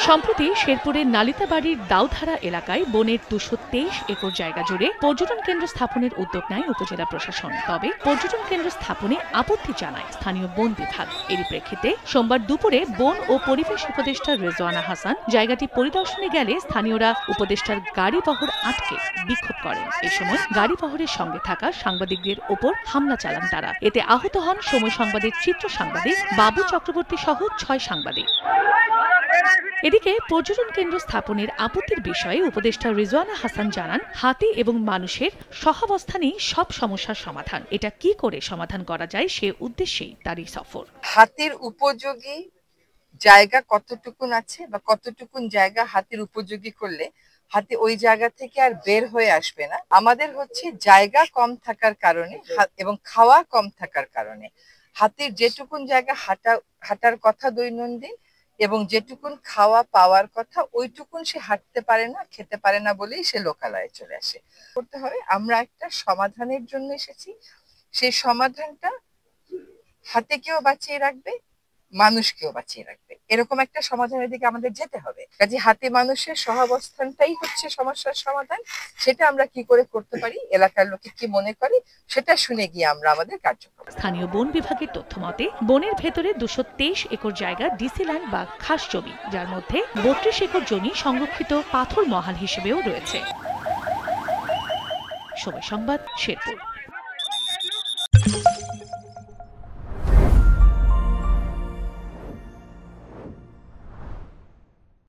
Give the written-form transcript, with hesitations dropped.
সম্প্রতি শেরপুরের নালিতাবাড়ির দাউধারা এলাকায় বনের ২২৩ একর জায়গা জুড়ে পর্যটন কেন্দ্র স্থাপনের উদ্যোগ নেয় উপজেলা প্রশাসন। তবে পর্যটন কেন্দ্র স্থাপনে আপত্তি জানায় স্থানীয় বন বিভাগ। এরই প্রেক্ষিতে সোমবার দুপুরে বন ও পরিবেশ উপদেষ্টা রেজওয়ানা হাসান জায়গাটি পরিদর্শনে গেলে স্থানীয়রা উপদেষ্টার গাড়ি বহর আটকে বিক্ষোভ করেন। এ সময় গাড়ি বহরের সঙ্গে থাকা সাংবাদিকদের ওপর হামলা চালান তারা। এতে আহত হন সময় সংবাদের চিত্র সাংবাদিক বাবু চক্রবর্তী সহ ৬ সাংবাদিক। এদিকে পর্যটন কেন্দ্র স্থাপনের আপত্তির বিষয়ে উপদেষ্টা রিজওয়ানা হাসান জানান, হাতি এবং মানুষের সহাবস্থানই সব সমস্যার সমাধান। এটা কি করে সমাধান করা যায় সে উদ্দেশ্যেই তার এই সফর। হাতির উপযোগী জায়গা কতটুকুন আছে বা কতটুকুন জায়গা হাতির উপযোগী করলে হাতি ওই জায়গা থেকে আর বের হয়ে আসবে না। আমাদের হচ্ছে জায়গা কম থাকার কারণে এবং খাওয়া কম থাকার কারণে হাতির যেটুকুন জায়গা হাঁটার কথা দৈনন্দিন এবং যেটুকুন খাওয়া পাওয়ার কথা ওইটুকুন সে হাঁটতে পারে না, খেতে পারে না বলেই সে লোকালয়ে চলে আসে। করতে হবে, আমরা একটা সমাধানের জন্য এসেছি। সেই সমাধানটা হাতিকেও বাঁচিয়ে রাখবে, মানুষকেও বাঁচিয়ে রাখবে, এরকম একটা সমাধানের দিকে আমাদের যেতে হবে। কাজে হাতি মানুষের সহাবস্থানটাই হচ্ছে সমস্যার সমাধান। সেটা আমরা কি করে করতে পারি, এলাকার লোকে কি মনে করে সেটা শুনে গিয়ে আমরা আমাদের কার্যক্রম। স্থানীয় বন বিভাগের তথ্য মতে বনের ভেতরে ২২৩ একর জায়গা ডিসি ল্যান্ড বা খাস জমি, যার মধ্যে ৩২ একর জমি সংরক্ষিত পাথর মহাল হিসেবেও রয়েছে। সময় সংবাদ, শেরপুর।